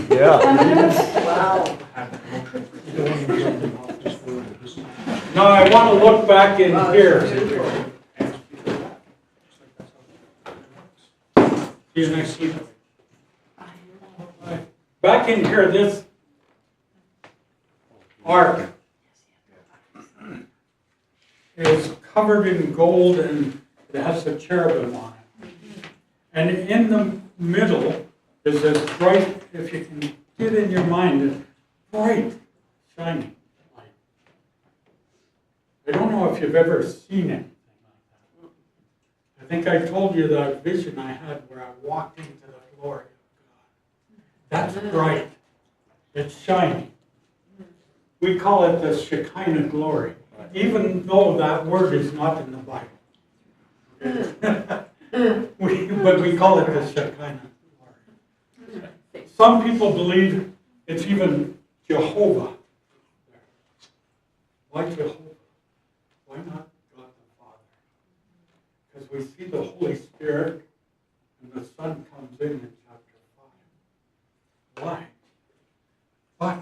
Yeah. Wow. Now I want to look back in here. See you next week. Back in here, this ark is covered in gold and it has a cherubim on it. And in the middle is this bright, if you can get in your mind, this bright, shining light. I don't know if you've ever seen anything like that. I think I told you that vision I had where I walked into the glory of God. That's bright. It's shining. We call it the Shekinah glory, even though that word is not in the Bible. But we call it the Shekinah glory. Some people believe it's even Jehovah. Why Jehovah? Why not God the Father? Because we see the Holy Spirit and the Son comes in chapter 5. Why? But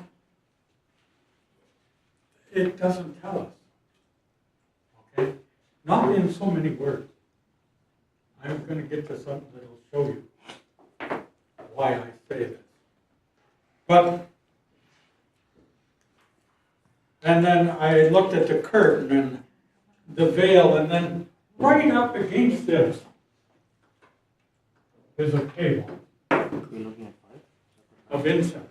it doesn't tell us. Okay? Not in so many words. I'm going to get to something that will show you why I say this. But, and then I looked at the curtain and the veil, and then right up against this is a table of incense.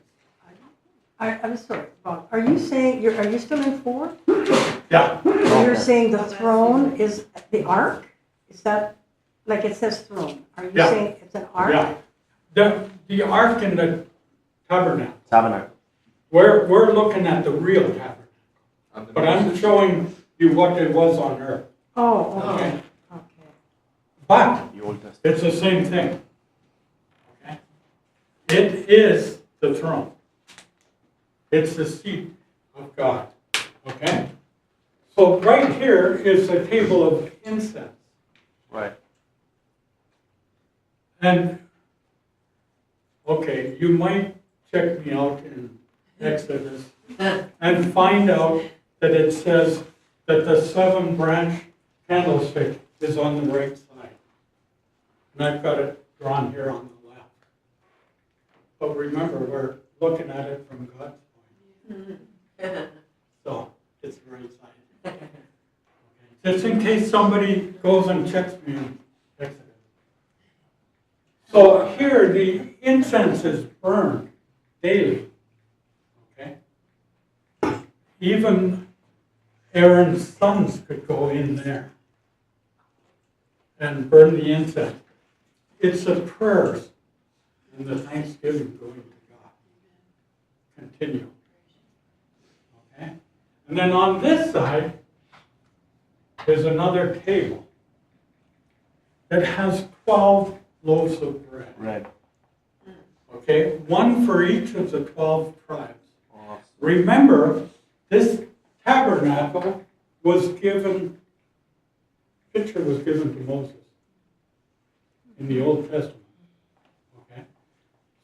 I'm sorry, Bob, are you saying, are you still in 4? Yeah. So you're saying the throne is the ark? Is that, like it says throne, are you Yeah. saying it's an ark? Yeah. The ark and the tabernacle. Tabernacle. We're looking at the real tabernacle. But I'm showing you what it was on earth. Oh, Okay? okay, okay. But The Old Testament. it's the same thing. Okay? It is the throne. It's the seat of God. Okay? So right here is a table of incense. Right. And, okay, you might check me out in Exodus and find out that it says that the 7-branch candlestick is on the right side. And I've got it drawn here on the left. But remember, we're looking at it from God's point. So, it's the right side. Okay. Just in case somebody goes and checks me in Exodus. So here, the incense is burned daily. Okay? Even Aaron's sons could go in there and burn the incense. It's the prayers and the thanksgiving going to God. Continue. Okay? And then on this side is another table that has 12 loaves of bread. Red. Okay? One for each of the 12 tribes. Awesome. Remember, this tabernacle was given, picture was given to Moses in the Old Testament. Okay?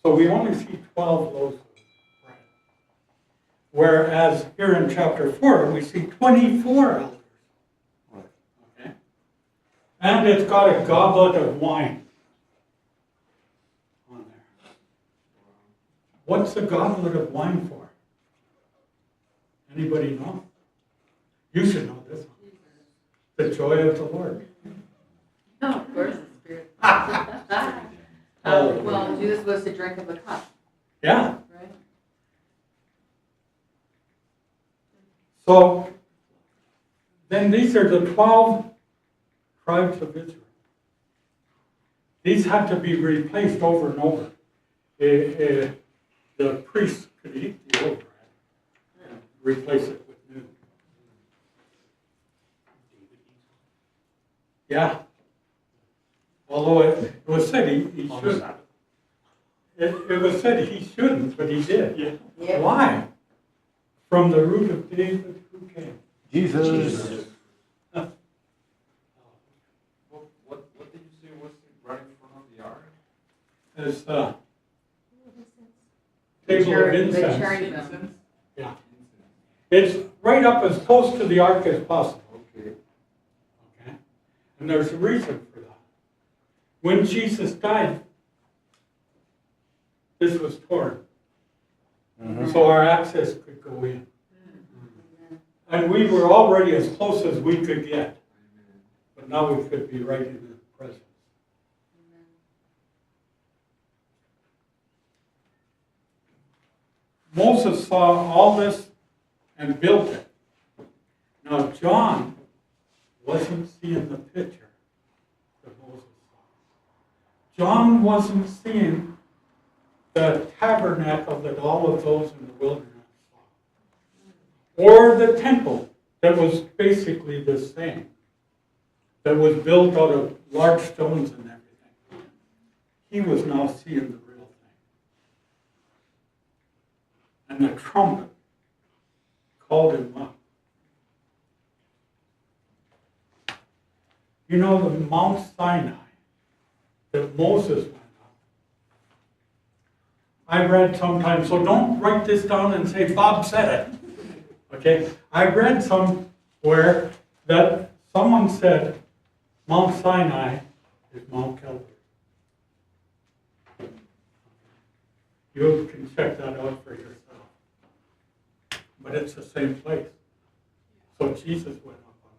So we only see 12 loaves of bread. Whereas here in chapter 4, we see 24 elders. Right. Okay? And it's got a goblet of wine on there. What's the goblet of wine for? Anybody know? You should know this one. The joy of the Lord. No, of course, the Spirit. Oh. Well, Jesus was to drink of the cup, Yeah. right? So then these are the 12 tribes of Israel. These had to be replaced over and over. The priests could eat the old bread and replace it with new. Yeah. Although it was said he shouldn't. It was said he shouldn't, but he did. Yeah. Why? From the root of David, who came? Jesus. What did you say was right in front of the ark? As table of The incense. cherubim. Yeah. It's right up as close to the ark as possible. Okay. Okay? And there's a reason for that. When Jesus died, this was torn. So our access could go in. And we were already as close as we could get. But now we could be right in His presence. Moses saw all this and built it. Now John wasn't seeing the picture that Moses saw. John wasn't seeing the tabernacle that all of those in the wilderness saw. Or the temple that was basically the same. That was built out of large stones and everything. He was now seeing the real thing. And the trumpet called him up. You know, the Mount Sinai that Moses went up. I read sometimes, so don't write this down and say, Bob said it. Okay? I read somewhere that someone said Mount Sinai is Mount Calvary. You can check that out for yourself. But it's the same place. So Jesus went up on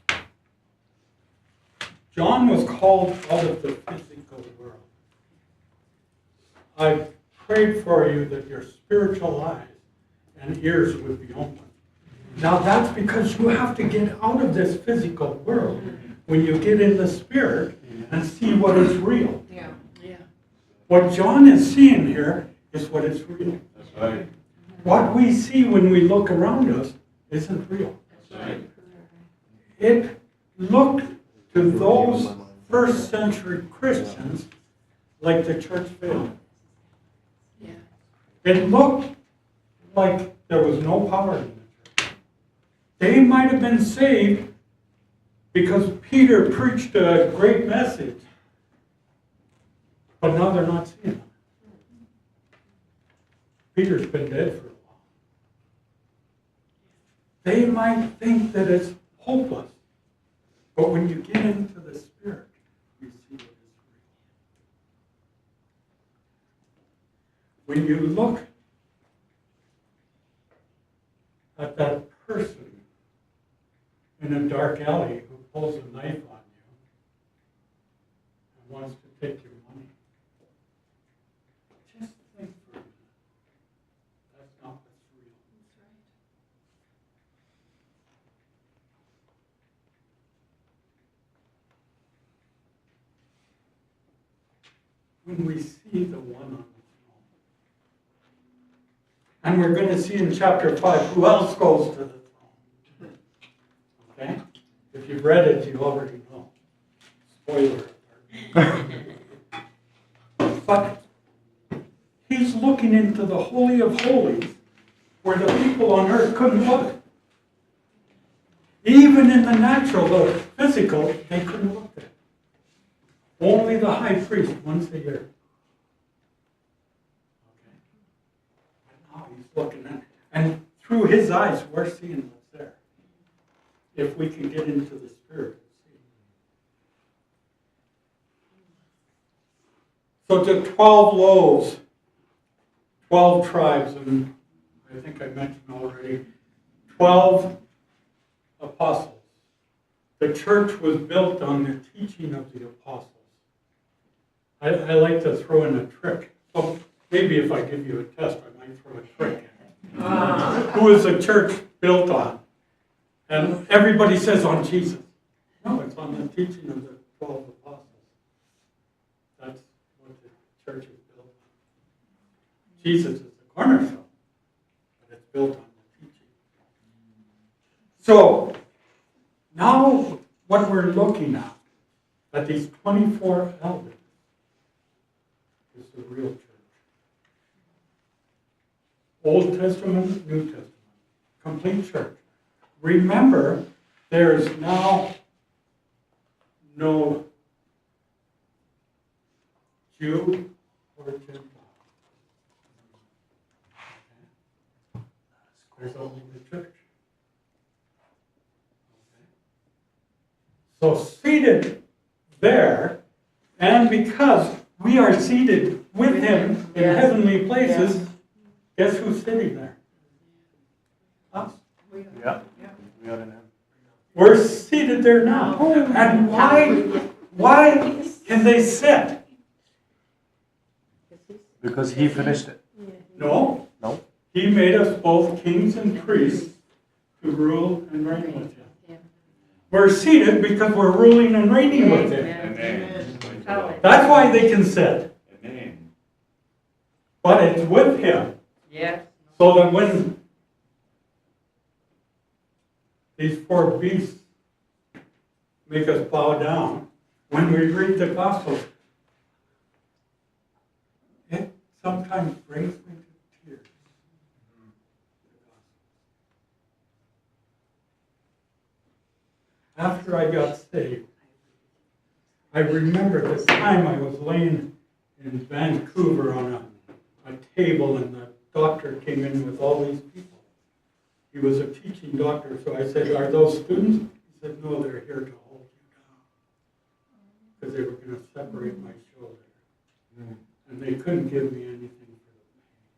there too. John was called out of the physical world. I prayed for you that your spiritual eyes and ears would be open. Now that's because you have to get out of this physical world when you get in the spirit and see what is real. Yeah. What John is seeing here is what is real. That's right. What we see when we look around us isn't real. That's right. It looked to those first century Christians like the church failed. Yeah. It looked like there was no power in the church. They might have been saved because Peter preached a great message, but now they're not seeing it. Peter's been dead for a while. They might think that it's hopeless, but when you get into the Spirit, you see what is real. When you look at that person in a dark alley who pulls a knife on you and wants to take your money, just think for a minute. That's not what's real. When we see the one on the throne. And we're going to see in chapter 5 who else goes to the throne. Okay? If you've read it, you already know. Spoiler alert. But he's looking into the Holy of Holies where the people on earth couldn't look. Even in the natural, the physical, they couldn't look there. Only the high priest once a year. Okay. And now he's looking at it. And through his eyes, we're seeing what's there. If we can get into the Spirit and see. So the 12 loaves, 12 tribes, and I think I mentioned already, 12 apostles. The church was built on the teaching of the apostles. I like to throw in a trick. So maybe if I give you a test, I might throw a trick in. Who is the church built on? And everybody says on Jesus. No, it's on the teaching of the 12 apostles. That's what the church is built on. Jesus is the cornerstone, but it's built on the teaching. So, now what we're looking at these 24 elders, is the real church. Old Testament, New Testament, complete church. Remember, there's now no Jew or Gentile. Okay. There's only the church. Okay. So seated there, and because we are seated with him in Yes. heavenly places, guess who's sitting there? Us. Yeah. We are in him. We're seated there now. And why can they sit? Because he finished it. No, No? he made us both kings and priests to rule and reign with him. Yeah. We're seated because we're ruling and reigning with him. Amen. That's why they can sit. Amen. But it's with him. Yes. So that when these four beasts make us bow down, when we read the Gospels, it sometimes brings me to tears. After I got saved, I remember the time I was laying in Vancouver on a table and the doctor came in with all these people. He was a teaching doctor, so I said, "Are those students?" He said, "No, they're here to hold you down." Because they were going to separate my shoulder. And they couldn't give me anything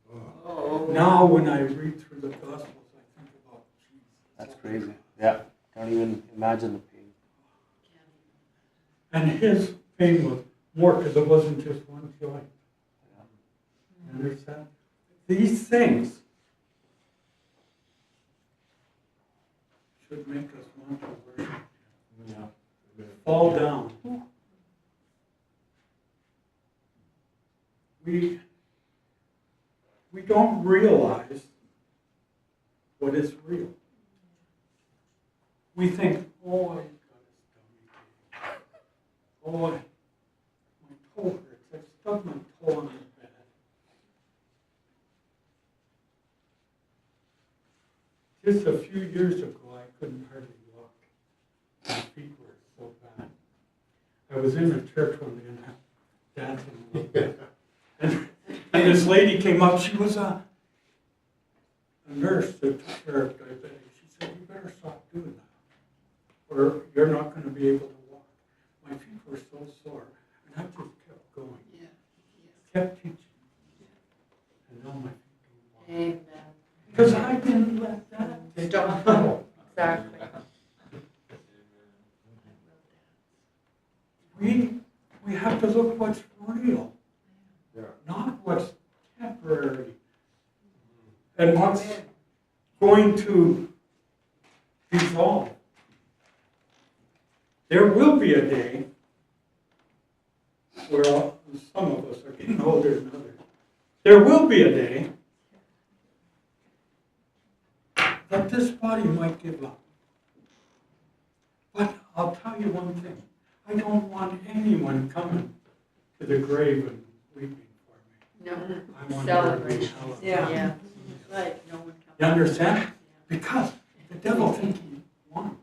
for the pain. Oh. Now when I read through the Gospels, I think about Jesus. That's crazy. Yeah. Can't even imagine the pain. And his pain was more because it wasn't just one joint. You understand? These things should make us want to worship. Yeah. Fall down. We don't realize what is real. We think, oh, I got a stomach ache. Oh, my toe hurts. I stubbed my toe on the bed. Just a few years ago, I couldn't hardly walk. My feet were so bad. I was in a church one day and I was dancing a little bit. And this lady came up. She was a nurse that took care of diabetics. She said, "You better stop doing that, or you're not going to be able to walk." My feet were so sore, and I just kept going. Yeah. Kept teaching. And now my feet don't walk. Amen. Because I didn't let that take Stop. control. Exactly. We have to look what's real, not what's temporary, and what's going to dissolve. There will be a day where some of us are getting older than others. There will be a day that this body might give up. But I'll tell you one thing. I don't want anyone coming to the grave and weeping for me. No. I want there to be Celebration. hallelujah. Yeah. That's right. No one comes. You understand? Because the devil thinks he won,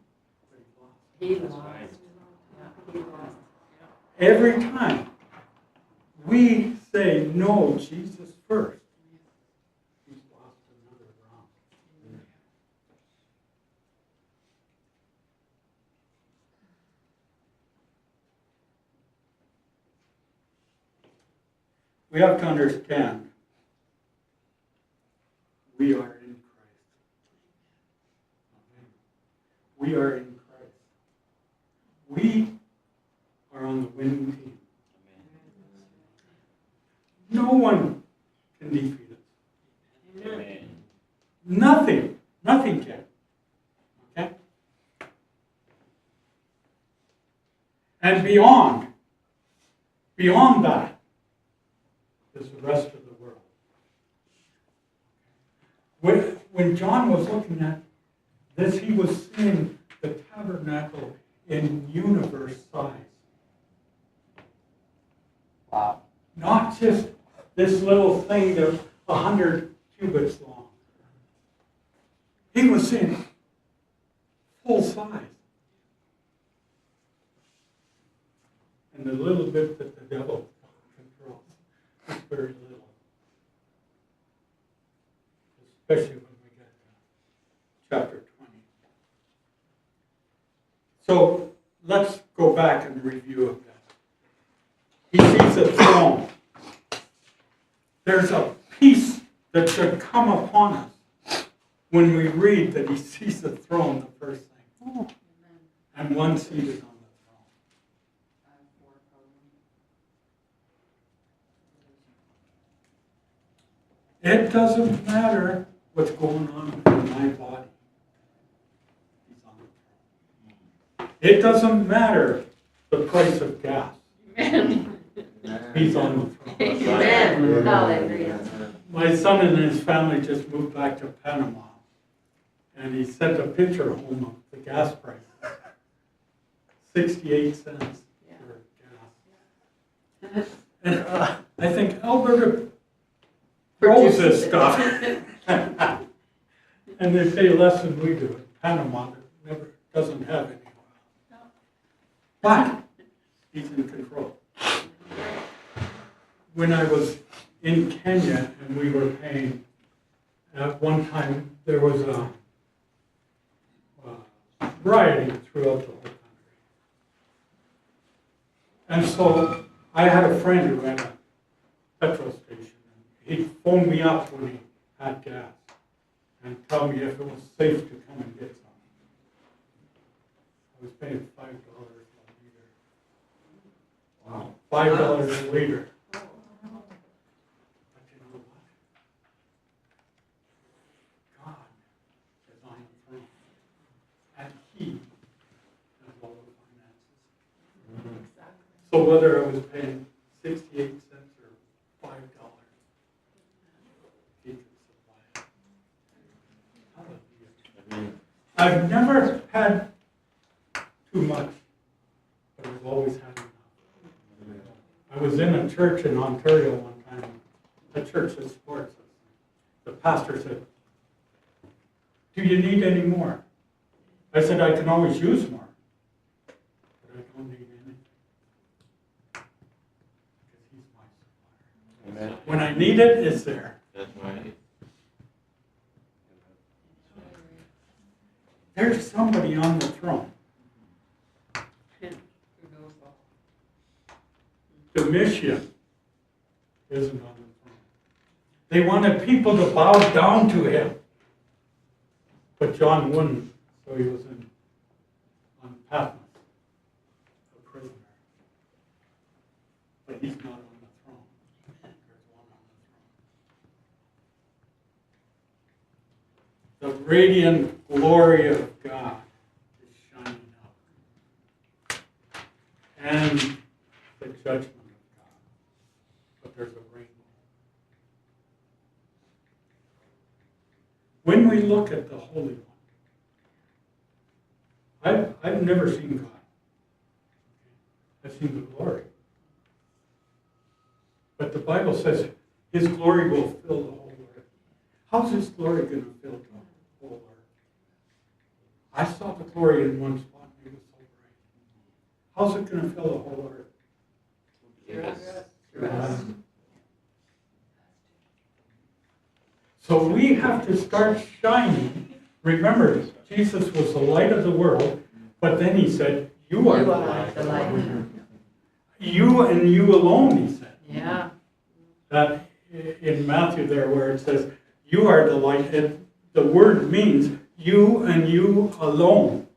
but he lost. He lost. Yeah, he lost. Every time we say no, Jesus first, he's lost another round. We have to understand we are in Christ. We are in Christ. We are on the winning team. No one can defeat us. Amen. Nothing can. Okay? And beyond that is the rest of the world. When John was looking at this, he was seeing the tabernacle in universe size. Wow. Not just this little thing that's 100 cubits long. He was seeing full size. And the little bit that the devil controls. very little. Especially when we get to chapter 20. So let's go back and review of that. He sees a throne. There's a peace that should come upon us when we read that he sees the throne, the first thing. And one seated on the throne. It doesn't matter what's going on in my body. He's on the throne. It doesn't matter the price of gas. He's on the throne. Amen. Hallelujah. My son and his family just moved back to Panama, and he sent a picture home of the gas price. 68 cents for gas. And I think Alberta grows this stuff. And they pay less than we do in Panama, that never doesn't have any oil. But he's in control. When I was in Kenya and we were paying, at one time there was a rioting throughout the whole country. And so I had a friend who had a petrol station. He'd phone me up when he had gas and tell me if it was safe to come and get some. I was paying $5 a liter. Wow. $5 a liter. But you know what? God is on the throne. And He has all the finances. So whether I was paying 68 cents or $5, He can supply it. Hallelujah. I've never had too much, but I've always had enough. I was in a church in Ontario one time, a church that supports us. The pastor said, "Do you need any more?" I said, "I can always use more, but I don't need anything." Because He's my supplier. Amen. When I need it, it's there. That's right. There's somebody on the throne. Domitian isn't on the throne. They wanted people to bow down to him. But John wouldn't, so he was on Patmos, a prisoner. But he's not on the throne. There's one on the throne. The radiant glory of God is shining up. And the judgment of God. But there's a rainbow. When we look at the Holy One, I've never seen God. I've seen the glory. But the Bible says His glory will fill the whole earth. How's His glory going to fill the whole earth? I saw the glory in one spot and it was so bright. How's it going to fill the whole earth? Yes. So we have to start shining. Remember, Jesus was the light of the world, but then He said, "You are the light." The light. You and you alone, He said. Yeah. That in Matthew there where it says, "You are the light," the word means you and you alone.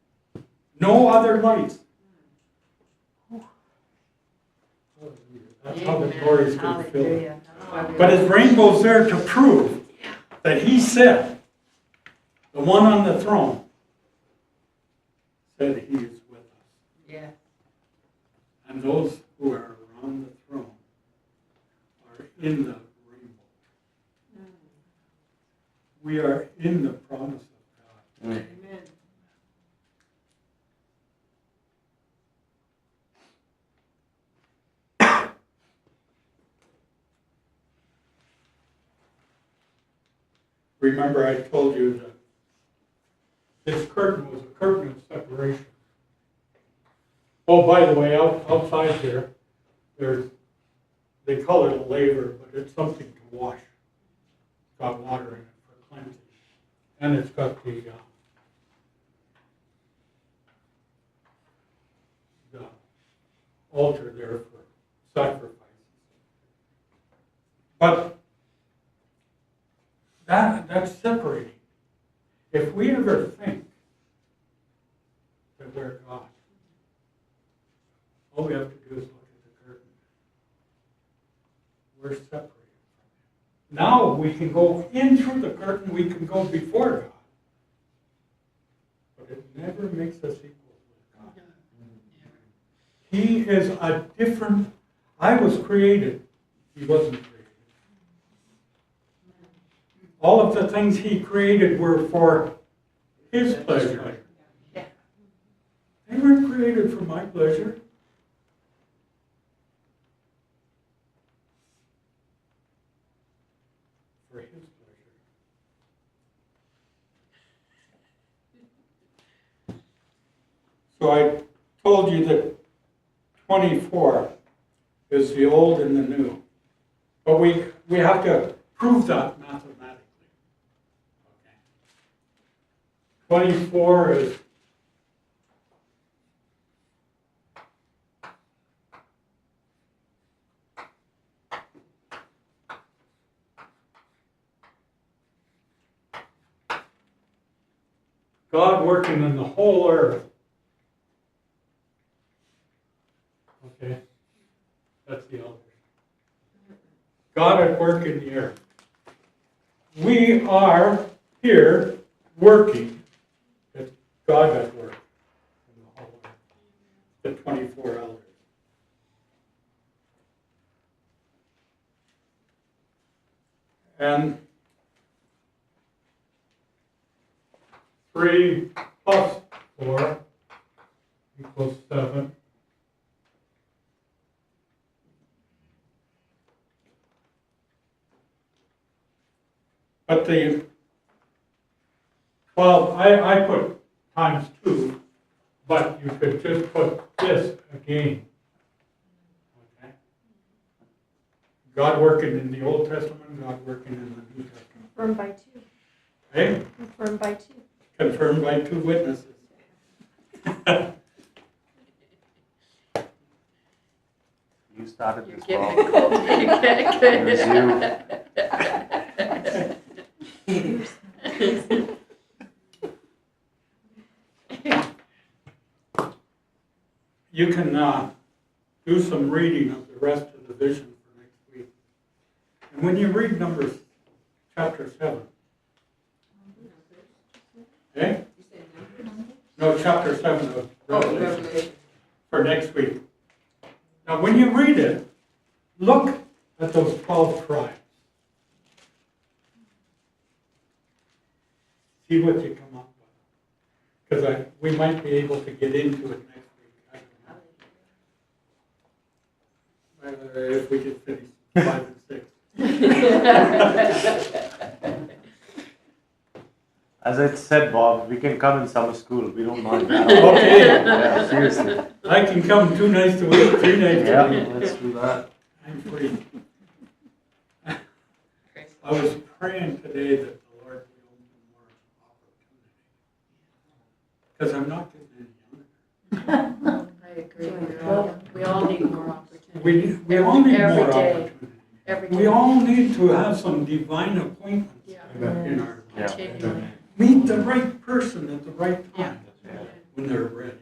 No other lights. That's how the glory is going to fill it. Hallelujah. But His rainbow's there to prove that He said, the one on the throne, said He is with us. Yeah. And those who are around the throne are in the rainbow. We are in the promise of God. Mm. Amen. Remember I told you that this curtain was a curtain of separation. Oh, by the way, outside here, there's they call it a laver, but it's something to wash. It's got water in it for cleansing. And it's got the altar there for sacrifices. But that's separating. If we ever think that we're God, all we have to do is look at the curtain. We're separated from Him. Now we can go in through the curtain, we can go before God. But it never makes us equal with God. He is a different, I was created, He wasn't created. All of the things He created were for His pleasure. They weren't created for my pleasure. For His pleasure. So I told you that 24 is the old and the new. But we have to prove that mathematically. Okay. 24 is God working in the whole earth. Okay, that's the elders. God at work in the earth. We are here working. It's God at work in the whole earth. The 24 elders. And 3 plus 4 equals 7. But the 12, I put times 2, but you could just put this again. Okay? God working in the Old Testament, God working in the New Testament. Confirmed by 2. Okay? Confirmed by 2. Confirmed by 2 witnesses. You started You're this, getting Bob. cold. It was You can do some reading of the rest of the vision for next week. And when you read Numbers chapter 7, okay? No, chapter 7 of Revelation for next week. Now, when you read it, look at those 12 tribes. See what you come up with. Because we might be able to get into it next week. I don't know. If we could finish 5 and 6. As I said, Bob, we can come in summer school. We don't mind that. Okay, Yeah, seriously. I can come 2 nights a week, 3 nights Yeah, a week. let's do that. I'm free. I was praying today that the Lord would open more opportunity. Because I'm not getting any younger. I agree. We all need more opportunity. We all need Every more day. opportunity. Every We day. all need to have some divine appointments Yeah. in our life. Yeah. Continually. Meet the right person at the right Yeah. time when they're ready.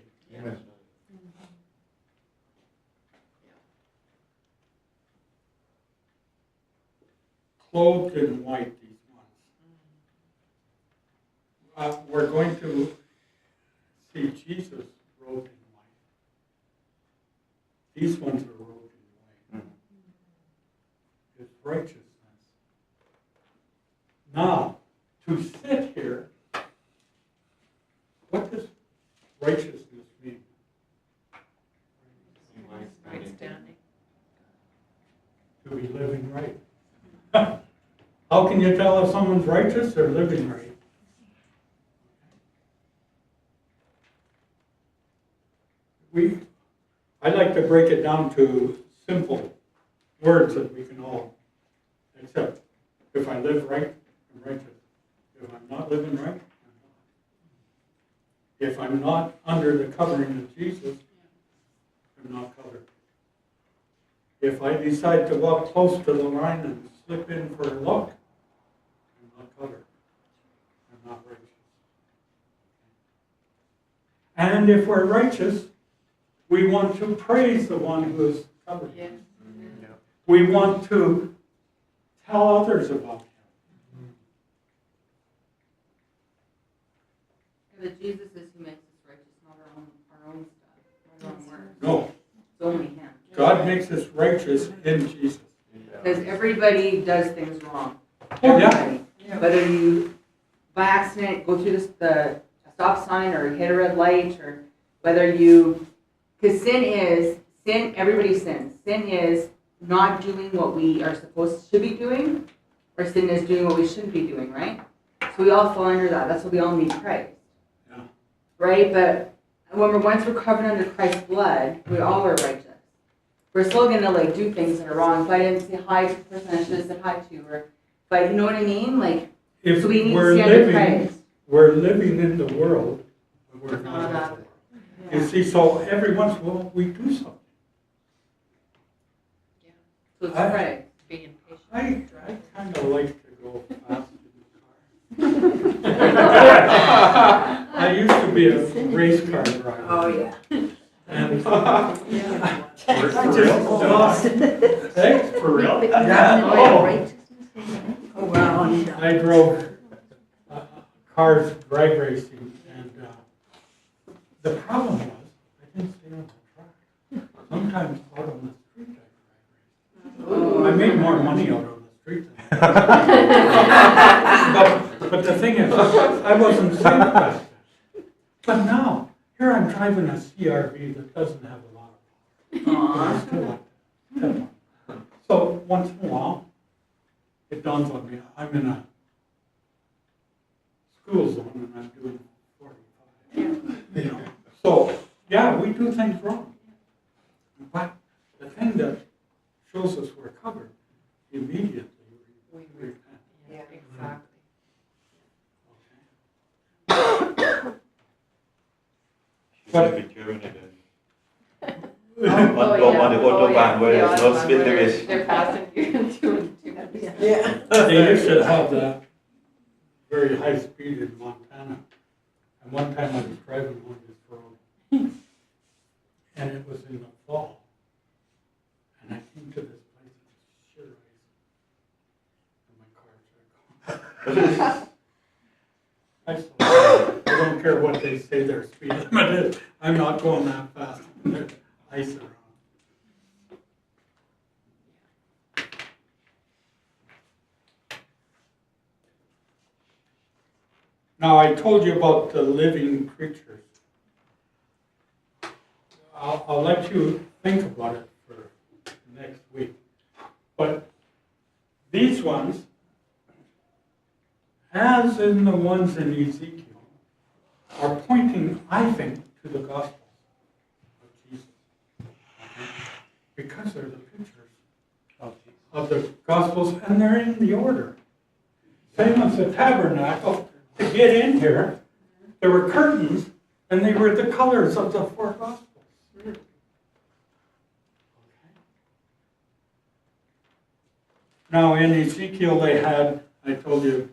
Clothed in white, these ones. We're going to see Jesus robed in white. These ones are robed in white. It's righteousness. Now, to sit here, what does righteousness mean? Right standing. To be living right. How can you tell if someone's righteous or living right? I like to break it down to simple words that we can all accept. If I live right, I'm righteous. If I'm not living right, I'm not. If I'm not under the covering of Jesus, I'm not covered. If I decide to walk close to the line and slip in for a look, I'm not covered. I'm not righteous. And if we're righteous, we want to praise the one who is covered. Yeah. We want to tell others about him. But Jesus is who makes us righteous, not our own stuff, our own works. No, It's only him. God makes us righteous in Jesus. Because everybody does things wrong. Oh, yeah. Everybody. Whether you, by accident, go through the stop sign or hit a red light, or whether you, because sin, everybody sins. Sin is not doing what we are supposed to be doing, or sin is doing what we shouldn't be doing, right? So we all fall under that. That's why we all need Christ. Yeah. Right? But once we're covered under Christ's blood, we all are righteous. We're still gonna like do things that are wrong. If I didn't say hi to the person I should have said hi to, or but you know what I mean? Like, If so we need to we're stay under living, Christ. we're living in the world, but we're not Not of the of world. it. You see, so every once in a while, we do something. So it's I- right. Being patient. I kind of like to go fast in the car. I used to be a race car driver. Oh, yeah. And I just just lost. Hey, For real? Oh, wow. I drove cars drag racing, and the problem was I didn't stay on the track. Sometimes out on the street I drag raced. I made more money out on the street than but the thing is, I wasn't safe back then. But now, here I'm driving a CRV that doesn't have a lot of power. But I still like that one. So once in a while, it dawns on me, I'm in a school zone and I'm doing 45. You know, so yeah, we do things wrong. But the thing that shows us we're covered, immediately we repent. Yeah, exactly. But- Be doing it then. Oh, On Autobahn where there's no speed limit. They're passing you into Yeah. They used to have that very high speed in Montana. And one time I was driving on this road, and it was in the fall. And I came to this place, and it was sheer ice. And my car started going. I said, I don't care what they say their speed limit is, I'm not going that fast. There's ice around. Now, I told you about the living creatures. I'll let you think about it for next week. But these ones, as in the ones in Ezekiel, are pointing, I think, to the Gospels of Jesus. Okay? Because they're the pictures of the Gospels, and they're in the order. Same as the tabernacle. To get in here, there were curtains, and they were the colors of the four Gospels. Okay. Now, in Ezekiel, they had, I told you,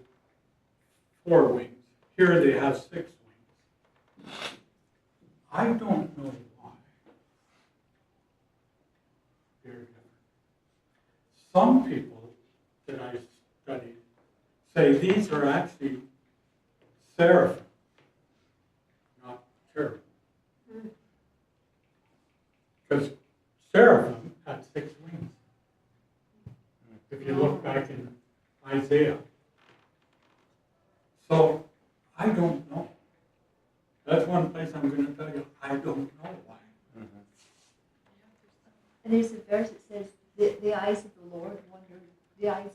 4 wings. Here they have 6 wings. I don't know why. They're different. Some people that I studied say these are actually seraphim, not cherubim. Because seraphim had 6 wings. If you look back in Isaiah. So, I don't know. That's one place I'm going to tell you, I don't know why. And there's a verse that says, the eyes of the Lord wander throughout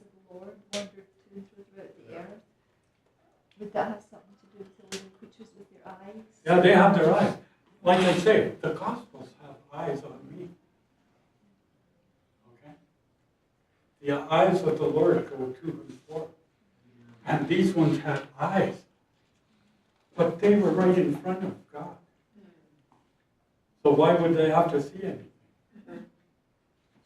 the earth. Would that have something to do with the living creatures with their eyes? Yeah, they have their eyes. Like I say, the Gospels have eyes on me. Okay? the eyes of the Lord go to and fro. And these ones had eyes, but they were right in front of God. So why would they have to see anything?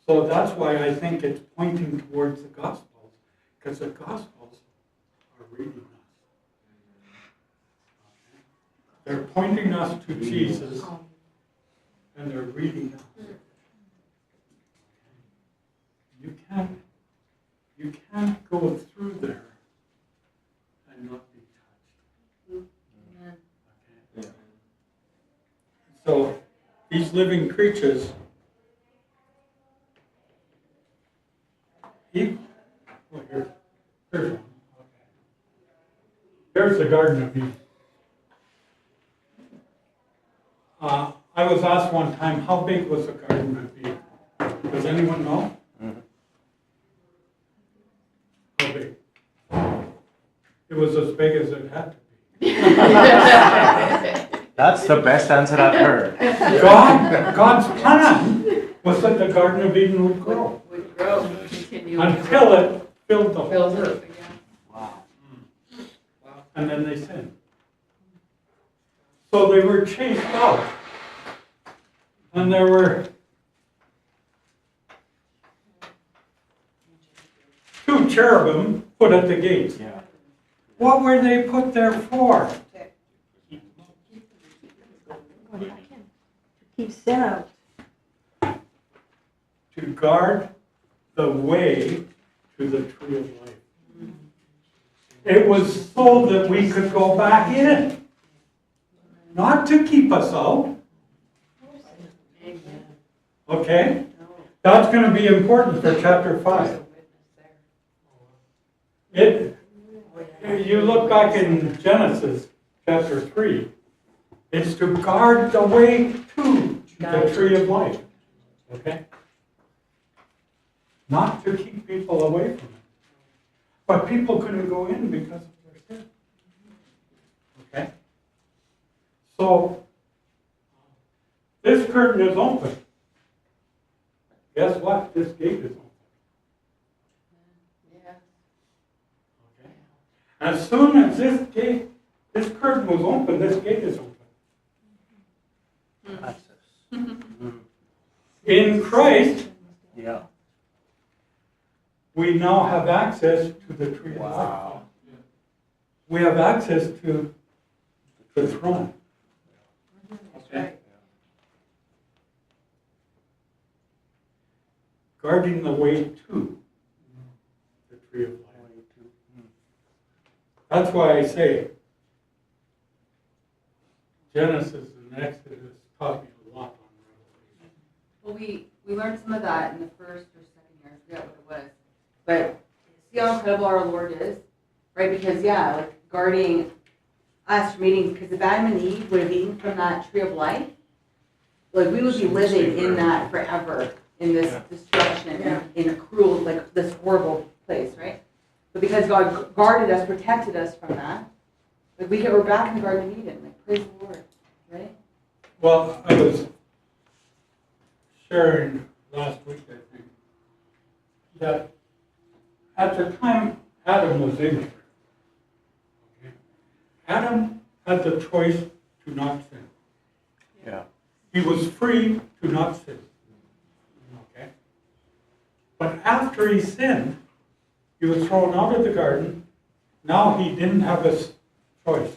So that's why I think it's pointing towards the Gospels, because the Gospels are reading us. They're pointing us to Jesus, and they're reading us. You can't go through there and not be touched. Amen. Okay? So these living creatures, here's one. Okay. Here's the Garden of Eden. I was asked one time, how big was the Garden of Eden? Does anyone know? How big? It was as big as it had to be. That's the best answer I've heard. God's plan was that the Garden of Eden would grow Would grow, continue. until it filled the whole Fills it earth. up again. Wow. And then they sinned. So they were chased out. And there were 2 cherubim put at the gates. Yeah. What were they put there for? Keep sin out. To guard the way to the tree of life. It was so that we could go back in. Not to keep us out. Okay? That's going to be important for chapter 5. You look back in Genesis chapter 3. It's to guard the way to the tree of life. Okay? Not to keep people away from it. But people couldn't go in because of their sin. Okay? So, this curtain is open. Guess what? This gate is open. Yeah. Okay? As soon as this curtain was open, this gate is open. Access. In Christ, Yeah. we now have access to the tree of life. Wow. We have access to the throne. Okay? Guarding the way to the tree of life. That's why I say Genesis and Exodus taught me a lot on Revelation. Well, we learned some of that in the first or second year, I forget what it was. But see how incredible our Lord is? Right? Because, yeah, like guarding us from eating, because if Adam and Eve would have eaten from that tree of life, like we would be living in that forever, in this destruction, in a cruel, like this horrible place, right? But because God guarded us, protected us from that, like we're back in the Garden of Eden, like praise the Lord, right? Well, I was sharing last week, I think, that at the time Adam was in here, okay, Adam had the choice to not sin. Yeah. He was free to not sin. Okay? But after he sinned, he was thrown out of the garden. Now he didn't have a choice.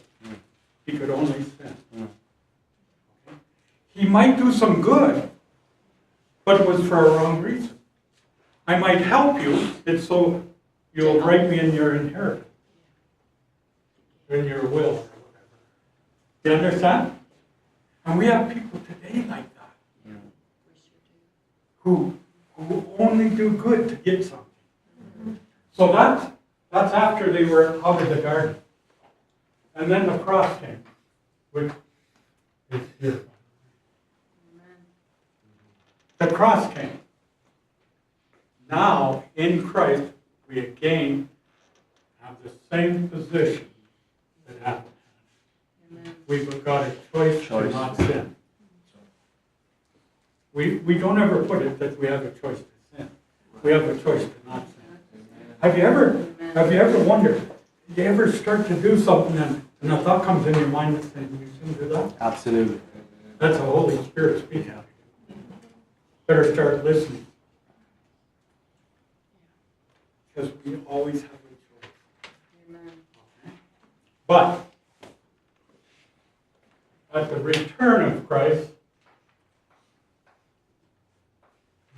He could only sin. Okay? He might do some good, but it was for a wrong reason. I might help you, it's so you'll write me in your inheritance, in your will, or whatever. You understand? And we have people today like that, who only do good to get something. So that's after they were out of the garden. And then the cross came, which is here. The cross came. Now, in Christ, we again have the same position that Adam had. We've got a choice to not sin. We don't ever put it that we have a choice to sin. we have a choice to not sin. Have you ever wondered, you ever start to do something and a thought comes in your mind that says, you shouldn't do that? Absolutely. That's the Holy Spirit speaking. Better start listening. Because we always have a choice. Amen. But at the return of Christ,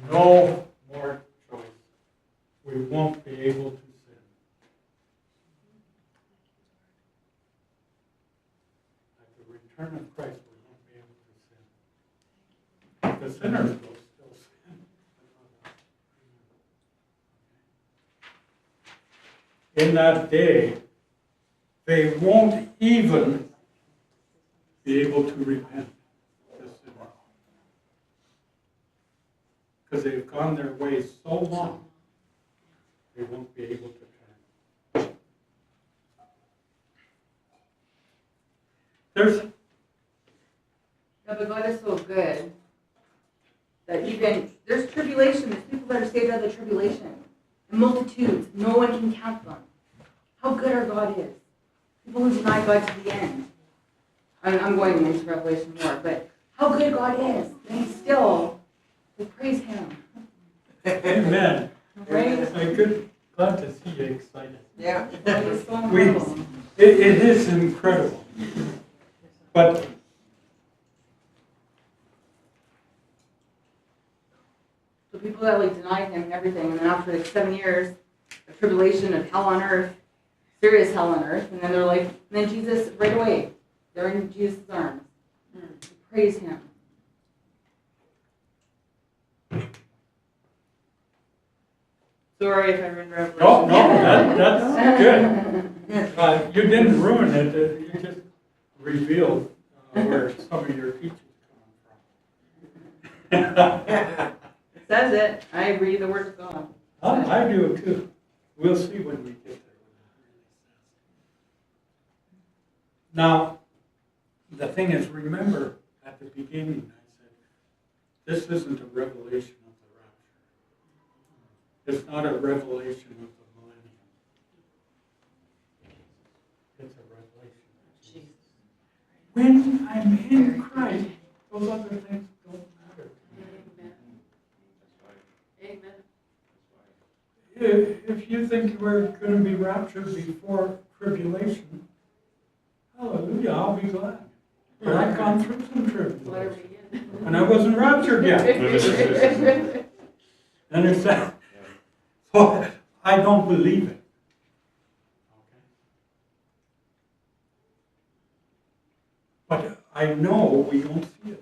no more choice. We won't be able to sin. At the return of Christ, we won't be able to sin. The sinners will still sin. In that day, they won't even be able to repent. Because they've gone their way so long, they won't be able to turn. Yeah, but God is so good that even, there's tribulation, there's people that are saved out of the tribulation. Multitudes, no one can count them. How good our God is. People who deny God to the end. I'm going into Revelation more, but how good God is. And He's still, we praise Him. Amen. Right? I'm good. Glad to see you excited. Yeah. God is so We- incredible. It is incredible. But So people that like denied Him and everything, and then after like 7 years of tribulation of hell on earth, serious hell on earth, and then they're like, and then Jesus, right away, they're in Jesus' arms. Praise Him. Sorry if I'm in Revelation. no, that's good. You didn't ruin it. You just revealed where some of your teaching's coming from. It says it. I read the Word of God. I do too. We'll see when we get there. Now, the thing is, remember at the beginning I said, this isn't a revelation of the rapture. It's not a revelation of the millennium. It's a revelation of Jesus. When I'm in Christ, those other things don't matter. If you think you were going to be raptured before tribulation, hallelujah, I'll be glad. But I've gone through some tribulation. And I wasn't raptured yet. Understand? So I don't believe it. Okay? But I know we don't see it in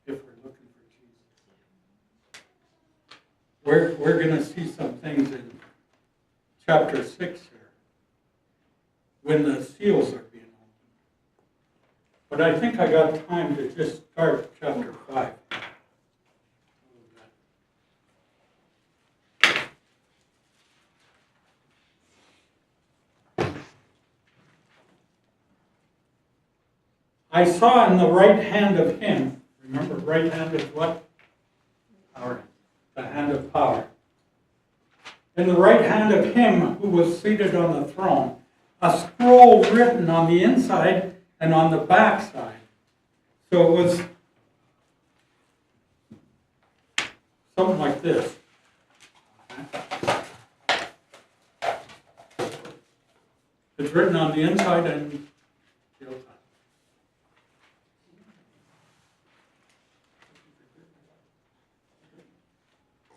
here if we're looking for Jesus. We're going to see some things in chapter 6 here when the seals are being opened. But I think I got time to just start chapter 5. I saw in the right hand of him, remember, right hand is what? Power. The hand of power. In the right hand of him who was seated on the throne, a scroll written on the inside and on the back side. So it was something like this. It's written on the inside and the outside.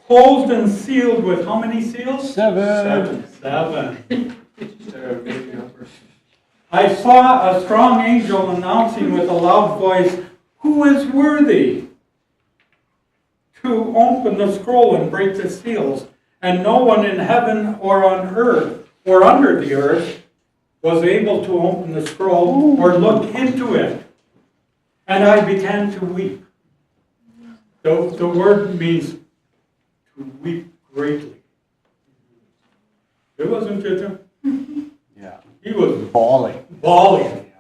Closed and sealed with how many seals? 7. 7. I saw a strong angel announcing with a loud voice, "Who is worthy to open the scroll and break the seals?" And no one in heaven or on earth or under the earth was able to open the scroll or look into it. And I began to weep. The word means to weep greatly. It wasn't just him. Yeah. He was Bawling. bawling.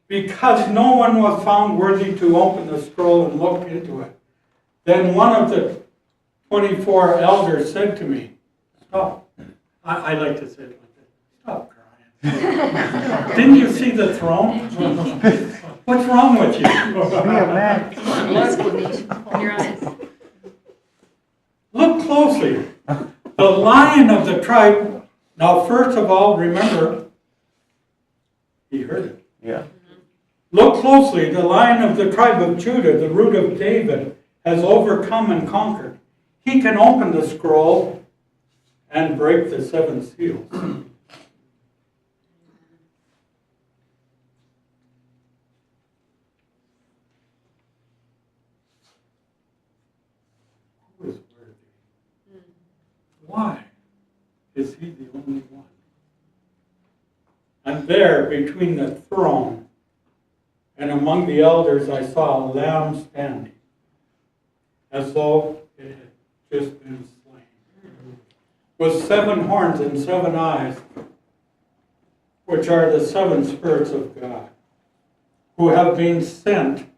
Because no one was found worthy to open the scroll and look into it. Then one of the 24 elders said to me, stop. I like to say it like this, stop crying. Didn't you see the throne? What's wrong with you? Be a man. Come on, let's open your eyes. Look closely. The Lion of the tribe. Now, first of all, remember, he heard it. Yeah. Look closely. The Lion of the tribe of Judah, the root of David, has overcome and conquered. He can open the scroll and break the 7 seals. Who is worthy? Why is he the only one? And there, between the throne and among the elders, I saw a lamb standing, as though it had just been slain, with 7 horns and 7 eyes, which are the 7 spirits of God, who have been sent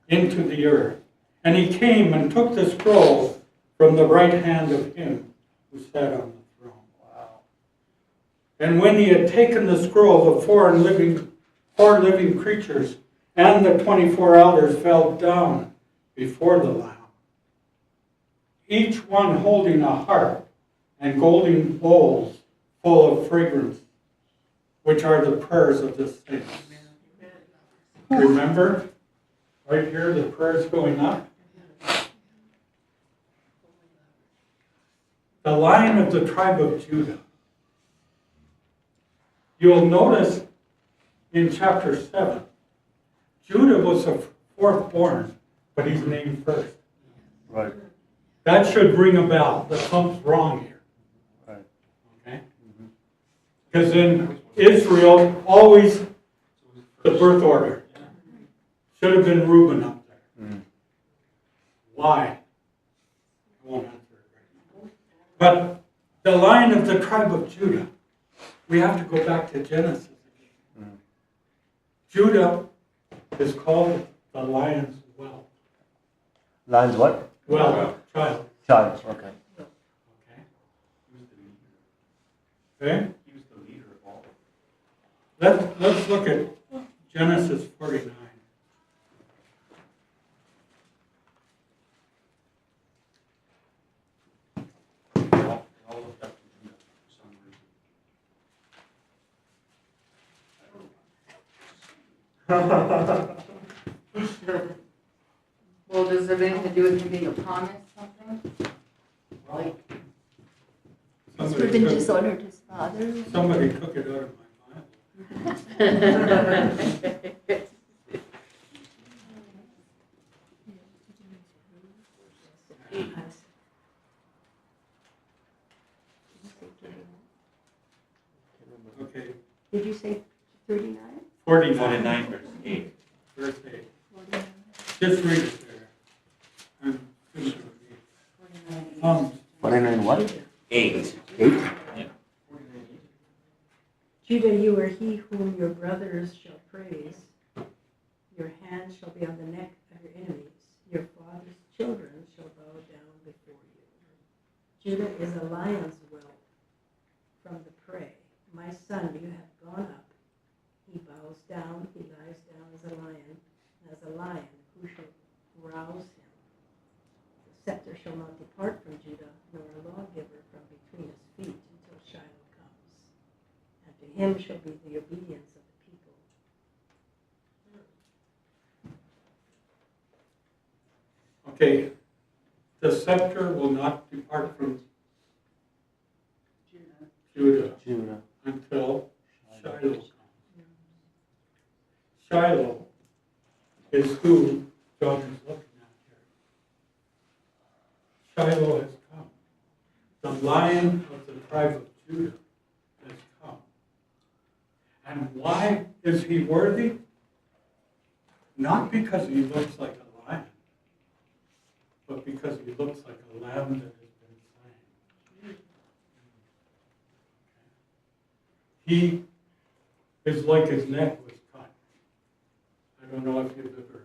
into the earth. And he came and took the scroll from the right hand of him who sat on the throne. Wow. And when he had taken the scroll, the 4 living creatures and the 24 elders fell down before the Lamb, each one holding a harp and golden bowls full of fragrance, which are the prayers of the saints. Remember, right here, the prayers going up. The Lion of the tribe of Judah. You'll notice in chapter 7, Judah was the 4th born, but he's named first. Right. That should ring a bell that something's wrong here. Right. Okay? Because in Israel, always the birth order should have been Reuben up there. Mm. Why? I won't answer it right now. But the Lion of the tribe of Judah, we have to go back to Genesis again. Mm. Judah is called the lion's whelp. Lion's what? Well, child. Child. Okay. Okay? Okay? He was the leader of all. Let's look at Genesis 49. All looked up to him for some reason. Well, does it have anything to do with him being a promise something? Like, He's Somebody been took- dishonored his father. Somebody took it out of my Bible. Okay, Did you say 39? 49. 49 verse 8. Verse 8. Just read it there. I'm finished with it. 49 what? 8. 8? Judah, you are he whom your brothers shall praise. Your hand shall be on the neck of your enemies. Your father's children shall bow down before you. Judah is a lion's whelp from the prey. My son, you have gone up. He bows down, he lies down as a lion. As a lion, who shall rouse him? The scepter shall not depart from Judah, nor a lawgiver from between his feet until Shiloh comes. And to him shall be the obedience of the people. Okay, the scepter will not depart from Judah Judah. until Shiloh comes. Shiloh is who John is looking at here. Shiloh has come. The Lion of the tribe of Judah has come. And why is he worthy? Not because he looks like a lion, but because he looks like a lamb that has been slain. He is like his neck was cut. I don't know if you've ever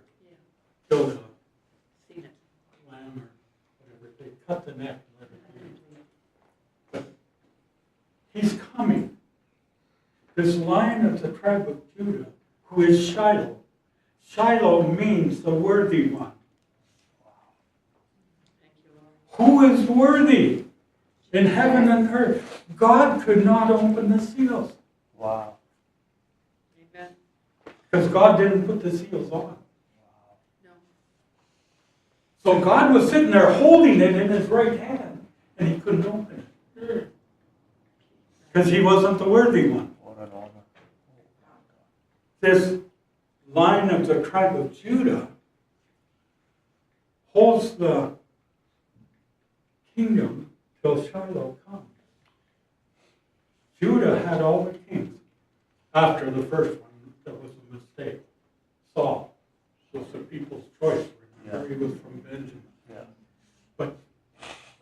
killed a Seen it. lamb or neck. But he's coming. This Lion of the tribe of Judah, who is Shiloh. Shiloh means the worthy one. Thank you, Lord. Who is worthy in heaven and earth? God could not open the seals Wow. Amen. because God didn't put the seals on. No. So God was sitting there holding it in his right hand and he couldn't open it because he wasn't the worthy one. What an honor. This Lion of the tribe of Judah holds the kingdom till Shiloh comes. Judah had all the kings after the first one. That was a mistake. Saul was the people's choice. Remember, he was from Benjamin. Yeah. But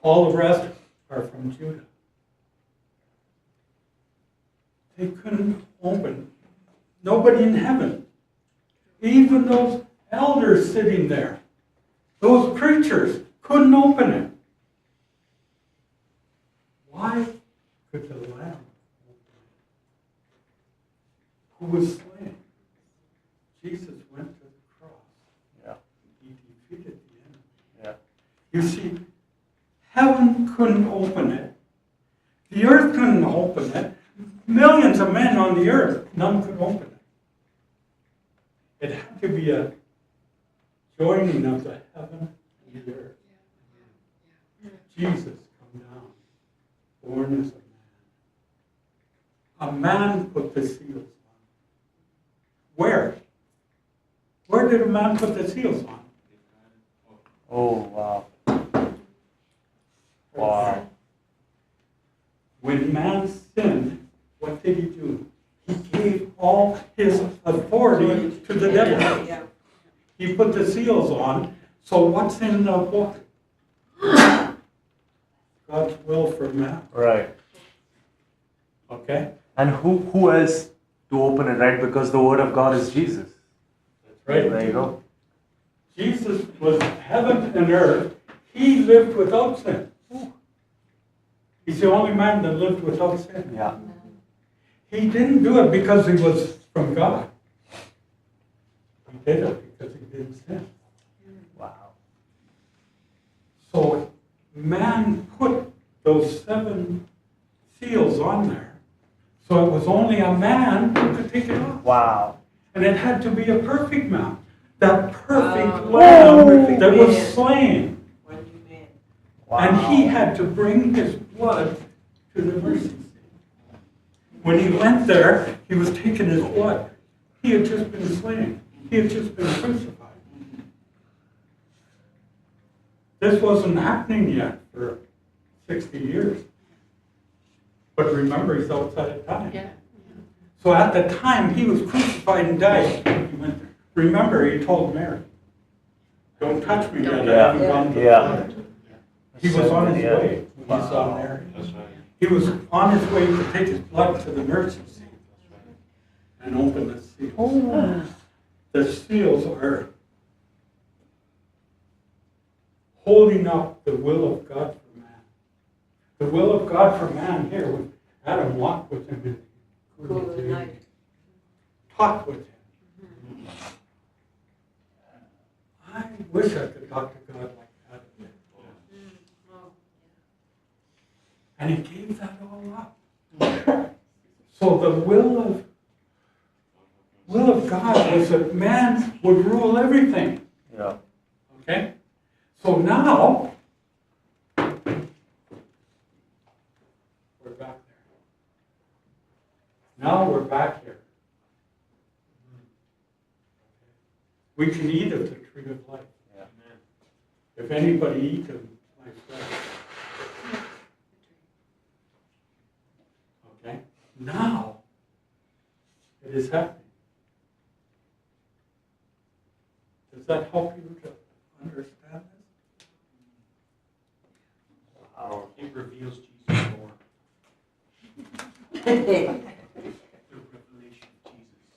all the rest are from Judah. They couldn't open. Nobody in heaven. Even those elders sitting there, those preachers, couldn't open it. Why could the Lamb open it? Who was slain? Jesus went to the cross. Yeah. He defeated the enemy. Yeah. You see, heaven couldn't open it. The earth couldn't open it. Millions of men on the earth, none could open it. It had to be a joining of the heaven and the earth. Jesus come down, born as a man. A man put the seals on. Where? Where did a man put the seals on? Oh, wow. Wow. When man sinned, what did he do? He gave all his authority to the devil. Yeah. He put the seals on. So what's in the book? God's will for man. Right. Okay? And who else to open it, right? Because the word of God is Jesus. That's right. There you go. Jesus was heaven and earth. He lived without sin. He's the only man that lived without sin. Yeah. He didn't do it because he was from God. He did it because he didn't sin. Wow. So man put those 7 seals on there. So it was only a man who could take it off. Wow. And it had to be a perfect man. That perfect Wow. lamb Perfect that was man. slain. Wow. And he had to bring his blood to the mercy seat. When he went there, he was taking his blood. He had just been slain. He had just been crucified. This wasn't happening yet for 60 years. But remember, he's outside of time. Yeah. So at the time he was crucified and died, he went there. Remember, he told Mary, "Don't touch me yet, I haven't gone to the Yeah. Father." He was on his way when he saw Mary. He was on his way to take his blood to the mercy seat and open the seals. The seals are holding up the will of God for man. The will of God for man here was Adam walked with him in the cool of the night. Talked with him. I wish I could talk to God like that. And he gave that all up. So the will of God was that man would rule everything. Yeah. Okay? So now we're back there. Now we're back here. We can eat of the tree of life. Yeah. If anybody eats of my flesh. Okay? Now it is happening. Does that help you to understand this? Wow. It reveals Jesus more. Amen.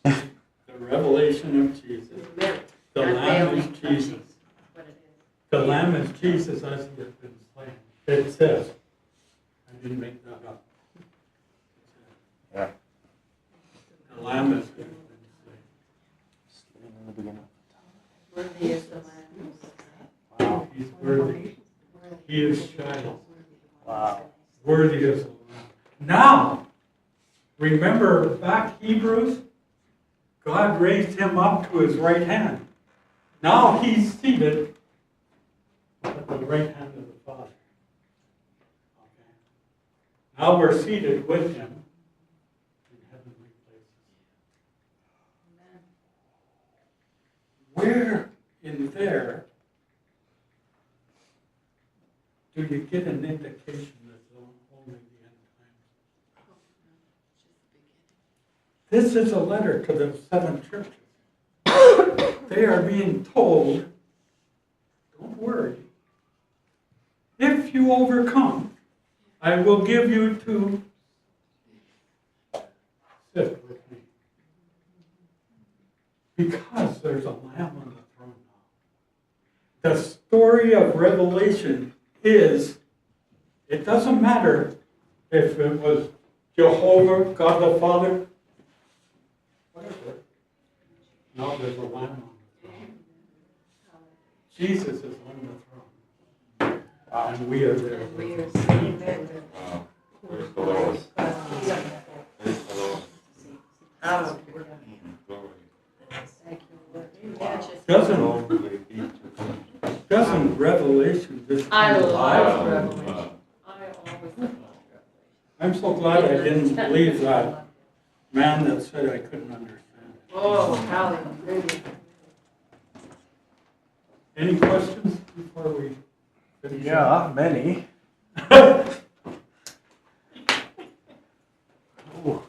The revelation of Jesus. The revelation of Jesus. The Not Lamb is veiling, Jesus. that's what it is. The Lamb is Jesus as he has been slain. It says, I didn't make that up. Yeah. The Lamb is. Slain in the beginning. Worthy is the Lamb. Wow. He's worthy. He is child. Wow. Worthy is the Lamb. Now, remember back Hebrews? God raised him up to his right hand. Now he's seated at the right hand of the Father. Okay. Now we're seated with him in heavenly places. Where in there do you get an indication that only the end time? This is a letter to the 7 churches. They are being told, don't worry. If you overcome, I will give you to sit with me. Because there's a Lamb on the throne now. The story of Revelation is, it doesn't matter if it was Jehovah, God the Father, whatever. Now there's a Lamb on the throne. Jesus is on the throne. And we are there. And we are seeing that. Wow. Praise the Lord. Praise the Lord. Glory. Thank you, Lord. Yeah, just- Doesn't Revelation just I come love alive? Revelation. I always love Revelation. I'm so glad I didn't believe that man that said I couldn't understand it. Oh, hallelujah. Any questions before we finish? Yeah, many. Ooh.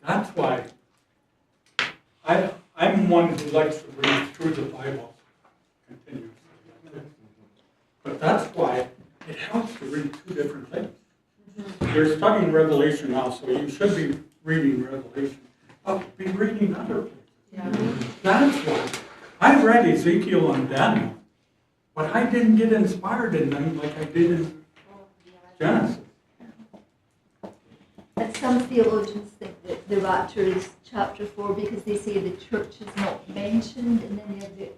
That's why I'm one who likes to read through the Bible continuously. But that's why it helps to read 2 different things. You're studying Revelation now, so you should be reading Revelation. But be reading other places. Yeah. That's why. I read Ezekiel and Daniel, but I didn't get inspired in them like I did in Genesis. And some theologians think that the rapture is chapter 4 because they say the church is not mentioned, and then they have the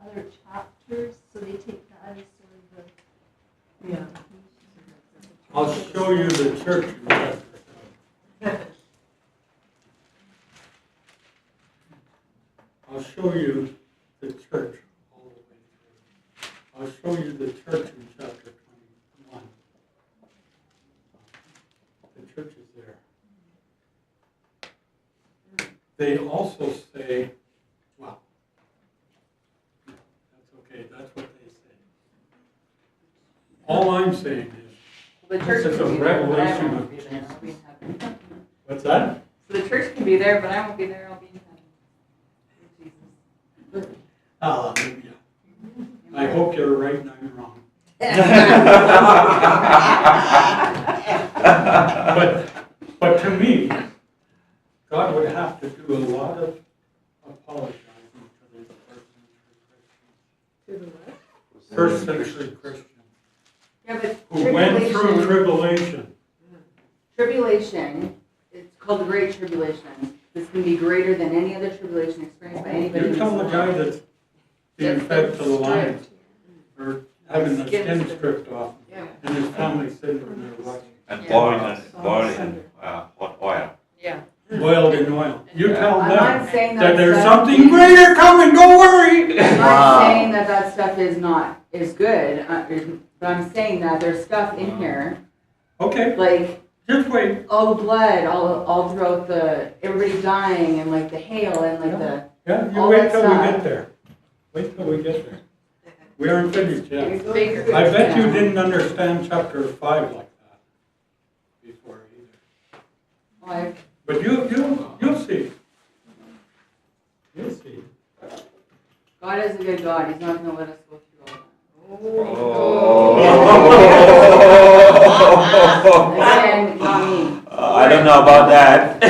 other chapters, so they take that as sort of the. Yeah. I'll show you the church in chapter 7. I'll show you the church all the way through. I'll show you the church in chapter 21. The church is there. They also say, well, that's okay, that's what they say. All I'm saying is, The church This is can a be there, but I revelation won't of be there. Jesus. I'll be in heaven. what's that? So the church can be there, but I won't be there. I'll be in heaven. With Jesus. Hallelujah. I hope you're right and I'm wrong. But to me, God would have to do a lot of apologizing to these To the what? first century Christians Yeah, but who went through tribulation, tribulation. it's called the Great Tribulation. This can be greater than any other tribulation experienced by anybody. You in tell this the guy world. that's being fed to the lions or having the skin stripped off Yeah. and his family sitting in there watching. And Yeah. boiling in hot oil. Yeah. Boiled in oil. You tell I'm them not saying that there's stuff something is- greater coming, don't worry. I'm Wow. not saying that stuff is good, but I'm saying that there's stuff in here, Okay, like just wait. all the blood, all throughout everybody dying, and like the hail, and like the. Yeah, you All wait that till we stuff. get there. Wait till we get there. We aren't finished yet. It's bigger. I bet you Yeah. didn't understand chapter 5 like that before either. Like, But you'll see. You'll see. God is a good God. He's not going to let us go through all Oh. that. Again, not me. I don't know about that.